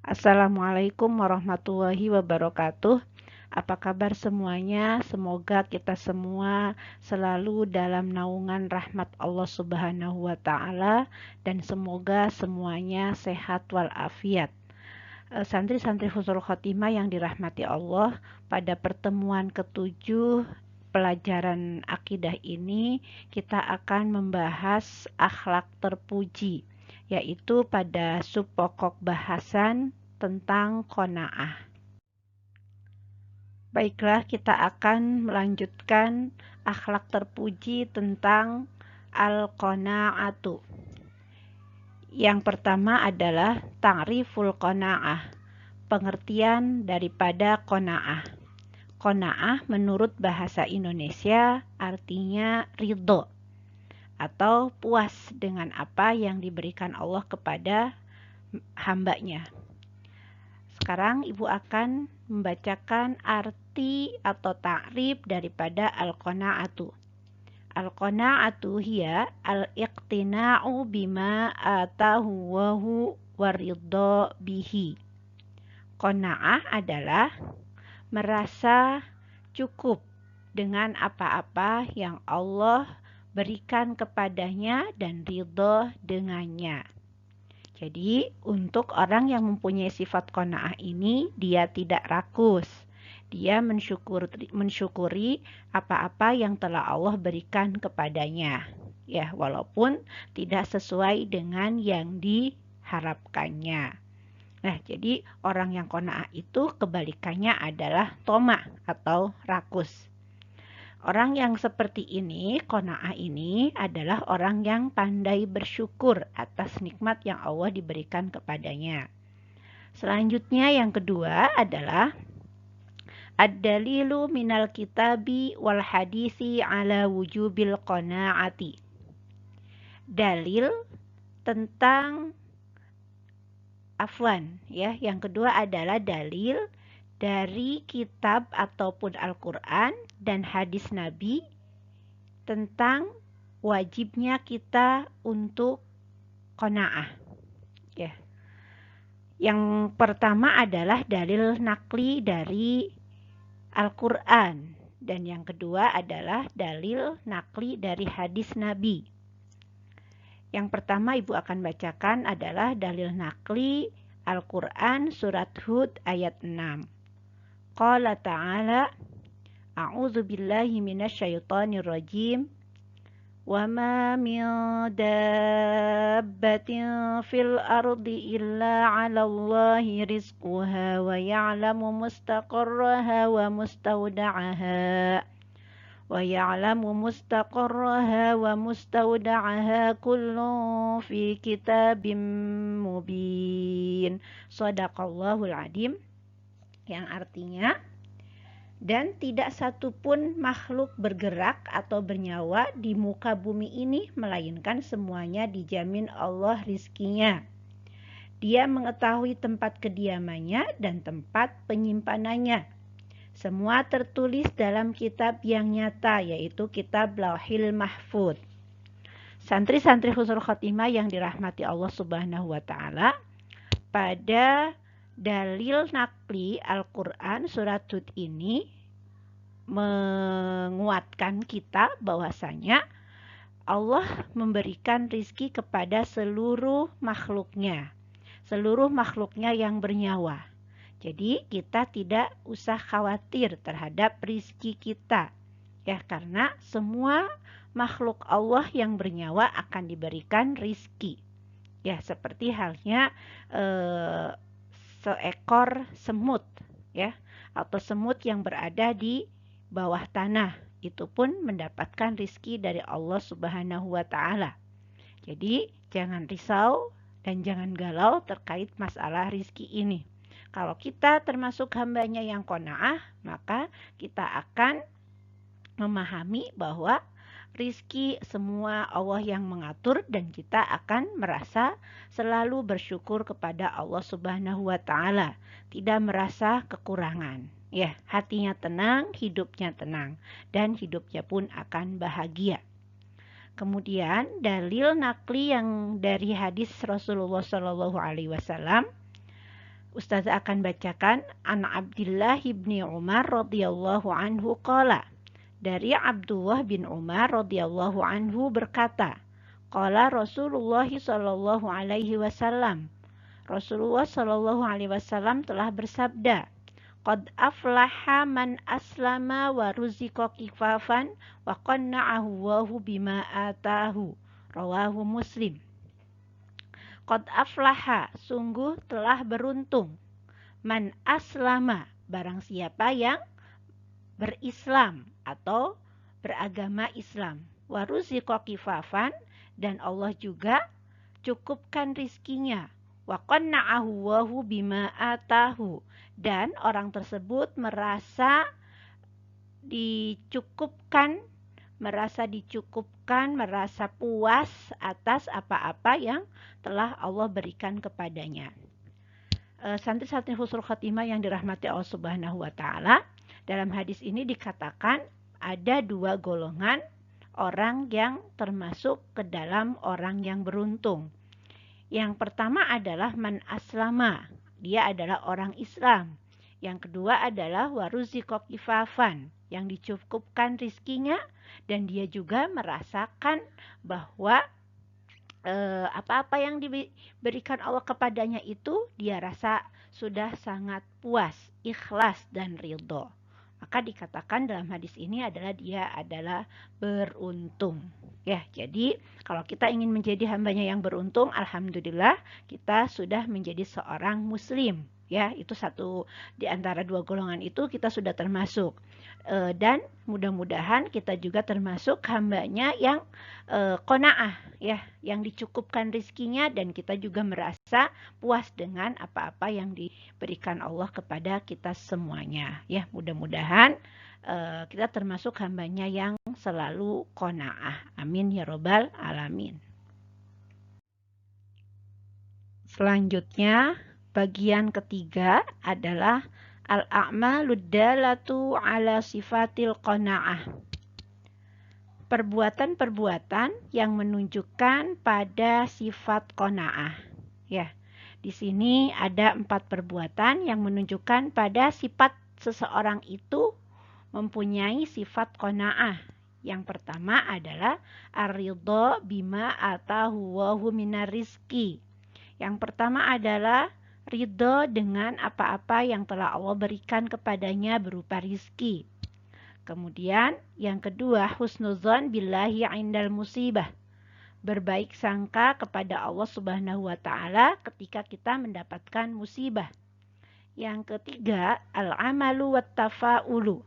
Assalamualaikum warahmatullahi wabarakatuh. Apa kabar semuanya? Semoga kita semua selalu dalam naungan rahmat Allah Subhanahu wa Ta'ala, dan semoga semuanya sehat walafiat. Santri-santri Husnul Khotimah yang dirahmati Allah, pada pertemuan ketujuh pelajaran akidah ini kita akan membahas akhlak terpuji, yaitu pada subpokok bahasan tentang qanaah. Baiklah, kita akan melanjutkan akhlak terpuji tentang al-qanaatu. Yang pertama adalah ta'riful qanaah, pengertian daripada qanaah. Qanaah menurut bahasa Indonesia artinya ridho atau puas dengan apa yang diberikan Allah kepada hambanya. Sekarang Ibu akan membacakan arti atau ta'rif daripada al-qanaatu. Al-qanaatu hiya al-iqtina'u bima atahu wahu waridho bihi. Qanaah adalah merasa cukup dengan apa-apa yang Allah berikan kepadanya dan ridho dengannya. Jadi, untuk orang yang mempunyai sifat qanaah ini, dia tidak rakus. Dia mensyukuri apa-apa yang telah Allah berikan kepadanya. Ya, walaupun tidak sesuai dengan yang diharapkannya. Nah, jadi orang yang qanaah itu kebalikannya adalah toma atau rakus. Orang yang seperti ini, qanaah ini adalah orang yang pandai bersyukur atas nikmat yang Allah diberikan kepadanya. Selanjutnya yang kedua adalah ad-dalilu minal kitabi wal hadisi ala wujubil qanaati. Dalil tentang yang kedua adalah dalil dari kitab ataupun Al-Quran dan hadis Nabi tentang wajibnya kita untuk qanaah. Ya. Yang pertama adalah dalil nakli dari Al-Quran, dan yang kedua adalah dalil nakli dari hadis Nabi. Yang pertama Ibu akan bacakan adalah dalil nakli Al-Quran surat Hud ayat 6. Qala ta'ala, a'udzu billahi minasyaitonir rajim, wa ma min dabbatin fil ardi illa 'alallahi rizquha wa ya'lamu mustaqarraha wa mustawda'aha kullun fi kitabim mubin. Shadaqallahul adzim. Yang artinya, dan tidak satupun makhluk bergerak atau bernyawa di muka bumi ini melainkan semuanya dijamin Allah rizkinya. Dia mengetahui tempat kediamannya dan tempat penyimpanannya. Semua tertulis dalam kitab yang nyata, yaitu kitab Lauhil Mahfuz. Santri-santri Husnul Khotimah yang dirahmati Allah Subhanahu wa Ta'ala, pada dalil nakli Al-Quran surat Hud ini menguatkan kita bahwasanya Allah memberikan rizki kepada seluruh makhluknya yang bernyawa. Jadi kita tidak usah khawatir terhadap rizki kita, ya, karena semua makhluk Allah yang bernyawa akan diberikan rizki. Ya, seperti halnya seekor semut, ya, atau semut yang berada di bawah tanah, itu pun mendapatkan rizki dari Allah Subhanahu wa Ta'ala. Jadi jangan risau dan jangan galau terkait masalah rizki ini. Kalau kita termasuk hambanya yang qanaah, maka kita akan memahami bahwa rizki semua Allah yang mengatur, dan kita akan merasa selalu bersyukur kepada Allah Subhanahu wa Ta'ala, tidak merasa kekurangan. Ya, hatinya tenang, hidupnya tenang, dan hidupnya pun akan bahagia. Kemudian dalil nakli yang dari hadis Rasulullah SAW, Ustazah akan bacakan an Abdullah ibni Umar radhiyallahu anhu qala. Dari Abdullah bin Umar radhiyallahu anhu berkata, qala Rasulullah sallallahu alaihi wasallam. Rasulullah sallallahu alaihi wasallam telah bersabda, qad aflaha man aslama wa ruziqa kifafan wa qanna'ahu Allahu bima atahu. Rawahu Muslim. Qad aflaha, sungguh telah beruntung. Man aslama, barang siapa yang berislam atau beragama Islam. Wa ruziqa kifafan, dan Allah juga cukupkan rizkinya. Wa qanna'ahu Allahu bima atahu, dan orang tersebut merasa dicukupkan, merasa puas atas apa-apa yang telah Allah berikan kepadanya. Santri-santri husnul khotimah yang dirahmati Allah Subhanahu wa taala, dalam hadis ini dikatakan ada dua golongan orang yang termasuk ke dalam orang yang beruntung. Yang pertama adalah man aslama, dia adalah orang Islam. Yang kedua adalah waruziqa kifafan, yang dicukupkan rizkinya dan dia juga merasakan bahwa apa-apa yang diberikan Allah kepadanya itu dia rasa sudah sangat puas, ikhlas dan ridho. Maka dikatakan dalam hadis ini adalah dia adalah beruntung. Ya, jadi kalau kita ingin menjadi hambanya yang beruntung, alhamdulillah kita sudah menjadi seorang muslim. Ya, itu satu di antara dua golongan itu kita sudah termasuk. Dan mudah-mudahan kita juga termasuk hambanya yang qanaah, ya, yang dicukupkan rizkinya dan kita juga merasa puas dengan apa-apa yang diberikan Allah kepada kita semuanya. Ya, mudah-mudahan kita termasuk hambanya yang selalu qanaah. Amin ya robbal alamin. Selanjutnya, bagian ketiga adalah al-a'malud dalatu ala sifatil qanaah. Perbuatan-perbuatan yang menunjukkan pada sifat qanaah. Ya, di sini ada 4 perbuatan yang menunjukkan pada sifat seseorang itu mempunyai sifat qanaah. Yang pertama adalah ar-ridha bima atahu Allahu minar rizki. Yang pertama adalah ridha dengan apa-apa yang telah Allah berikan kepadanya berupa rizki. Kemudian yang kedua, husnuzon billahi indal musibah. Berbaik sangka kepada Allah Subhanahu wa taala ketika kita mendapatkan musibah. Yang ketiga, al-amalu wat tafa'ulu.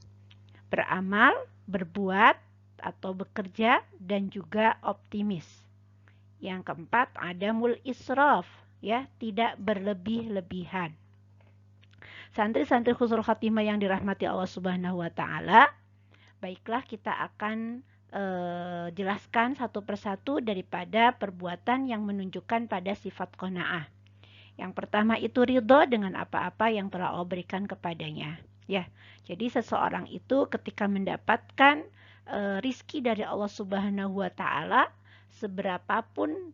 Beramal, berbuat atau bekerja dan juga optimis. Yang keempat, adamul israf, ya, tidak berlebih-lebihan. Santri-santri husnul khatimah yang dirahmati Allah Subhanahu wa taala, baiklah kita akan jelaskan satu persatu daripada perbuatan yang menunjukkan pada sifat qanaah. Yang pertama itu ridho dengan apa-apa yang telah Allah berikan kepadanya. Ya, jadi seseorang itu ketika mendapatkan rizki dari Allah Subhanahu wa taala, seberapapun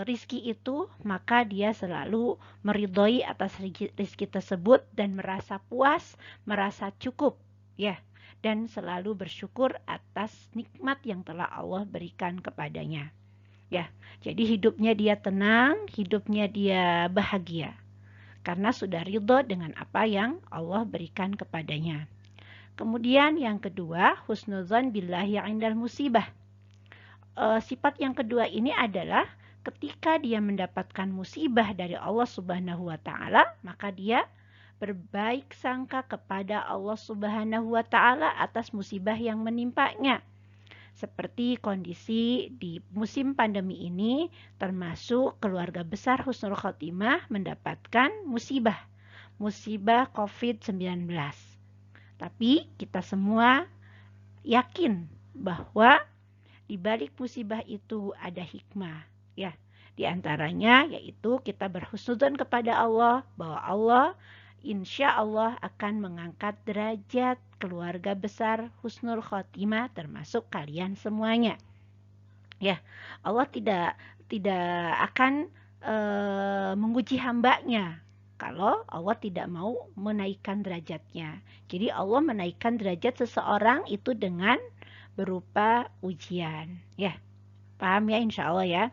rizki itu, maka dia selalu meridhoi atas rizki tersebut dan merasa puas, merasa cukup, ya, dan selalu bersyukur atas nikmat yang telah Allah berikan kepadanya. Ya, jadi hidupnya dia tenang, hidupnya dia bahagia karena sudah ridho dengan apa yang Allah berikan kepadanya. Kemudian yang kedua, husnuzan billahi indal musibah. Sifat yang kedua ini adalah ketika dia mendapatkan musibah dari Allah Subhanahu wa taala, maka dia berbaik sangka kepada Allah Subhanahu wa taala atas musibah yang menimpanya. Seperti kondisi di musim pandemi ini, termasuk keluarga besar Husnul Khotimah mendapatkan musibah COVID-19. Tapi kita semua yakin bahwa di balik musibah itu ada hikmah, ya. Di antaranya yaitu kita berhusnudzon kepada Allah bahwa Allah insya Allah akan mengangkat derajat keluarga besar Husnul Khotimah termasuk kalian semuanya. Ya, Allah tidak akan menguji hambanya kalau Allah tidak mau menaikkan derajatnya. Jadi Allah menaikkan derajat seseorang itu dengan berupa ujian. Ya, paham ya insya Allah ya.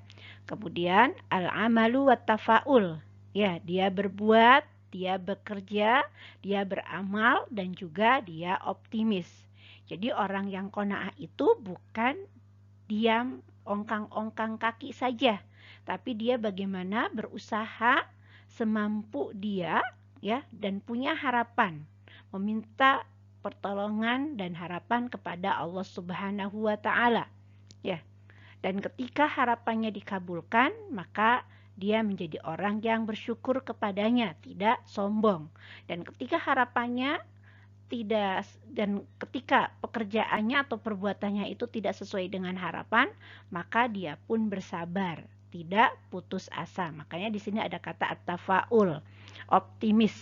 Kemudian al-amalu wat tafaul. Ya, dia berbuat, dia bekerja, dia beramal, dan juga dia optimis. Jadi orang yang qanaah itu bukan diam ongkang-ongkang kaki saja, tapi dia bagaimana berusaha semampu dia, ya, dan punya harapan, meminta pertolongan dan harapan kepada Allah Subhanahu wa taala. Ya. Dan ketika harapannya dikabulkan, maka dia menjadi orang yang bersyukur kepadanya, tidak sombong. Dan ketika harapannya tidak, dan ketika pekerjaannya atau perbuatannya itu tidak sesuai dengan harapan, maka dia pun bersabar, tidak putus asa. Makanya di sini ada kata at-tafaul, optimis.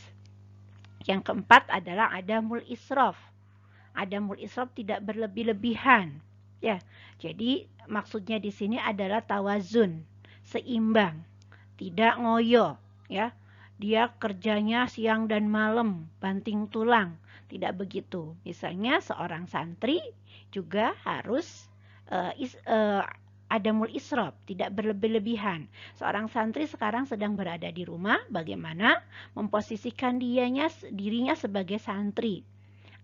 Yang keempat adalah adamul israf. Adamul israf tidak berlebih-lebihan. Ya, jadi maksudnya di sini adalah tawazun, seimbang, tidak ngoyo, ya. Dia kerjanya siang dan malam, banting tulang, tidak begitu. Misalnya seorang santri juga harus adamul israf, tidak berlebih-lebihan. Seorang santri sekarang sedang berada di rumah, bagaimana memposisikan dirinya sebagai santri.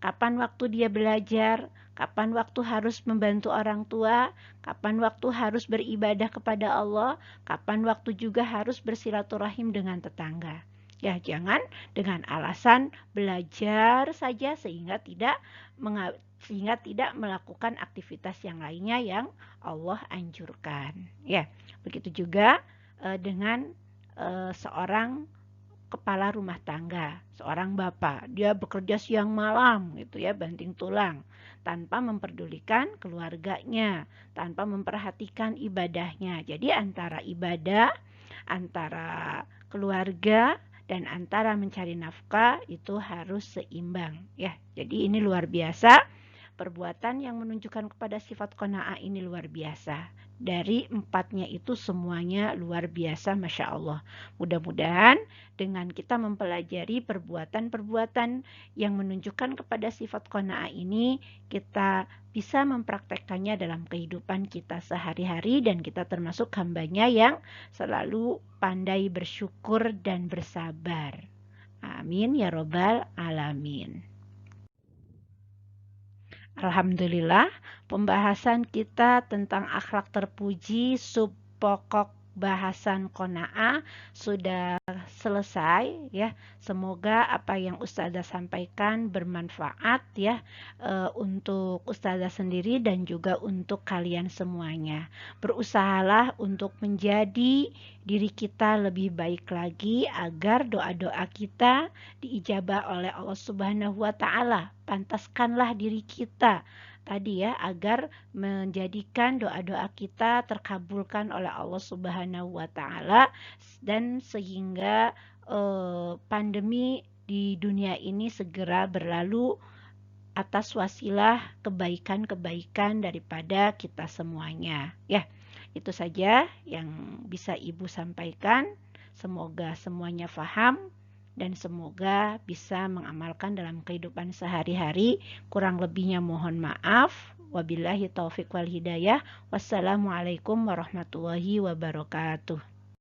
Kapan waktu dia belajar, kapan waktu harus membantu orang tua, kapan waktu harus beribadah kepada Allah, kapan waktu juga harus bersilaturahim dengan tetangga. Ya, jangan dengan alasan belajar saja sehingga tidak melakukan aktivitas yang lainnya yang Allah anjurkan. Ya, begitu juga dengan seorang kepala rumah tangga, seorang bapak, dia bekerja siang malam gitu ya, banting tulang, tanpa memperdulikan keluarganya, tanpa memperhatikan ibadahnya. Jadi antara ibadah, antara keluarga, dan antara mencari nafkah itu harus seimbang ya. Jadi ini luar biasa, perbuatan yang menunjukkan kepada sifat qanaah ini luar biasa. Dari empatnya itu semuanya luar biasa, Masya Allah. Mudah-mudahan dengan kita mempelajari perbuatan-perbuatan yang menunjukkan kepada sifat qanaah ini, kita bisa mempraktekkannya dalam kehidupan kita sehari-hari dan kita termasuk hambanya yang selalu pandai bersyukur dan bersabar. Amin ya robbal alamin. Alhamdulillah, pembahasan kita tentang akhlak terpuji subpokok bahasan qanaah sudah selesai ya. Semoga apa yang Ustazah sampaikan bermanfaat ya, untuk Ustazah sendiri dan juga untuk kalian semuanya. Berusahalah untuk menjadi diri kita lebih baik lagi agar doa-doa kita diijabah oleh Allah Subhanahu wa taala. Pantaskanlah diri kita tadi ya, agar menjadikan doa-doa kita terkabulkan oleh Allah Subhanahu wa taala, dan sehingga pandemi di dunia ini segera berlalu atas wasilah kebaikan-kebaikan daripada kita semuanya ya. Itu saja yang bisa Ibu sampaikan. Semoga semuanya paham dan semoga bisa mengamalkan dalam kehidupan sehari-hari. Kurang lebihnya mohon maaf. Wabillahi taufiq wal hidayah. Wassalamualaikum warahmatullahi wabarakatuh.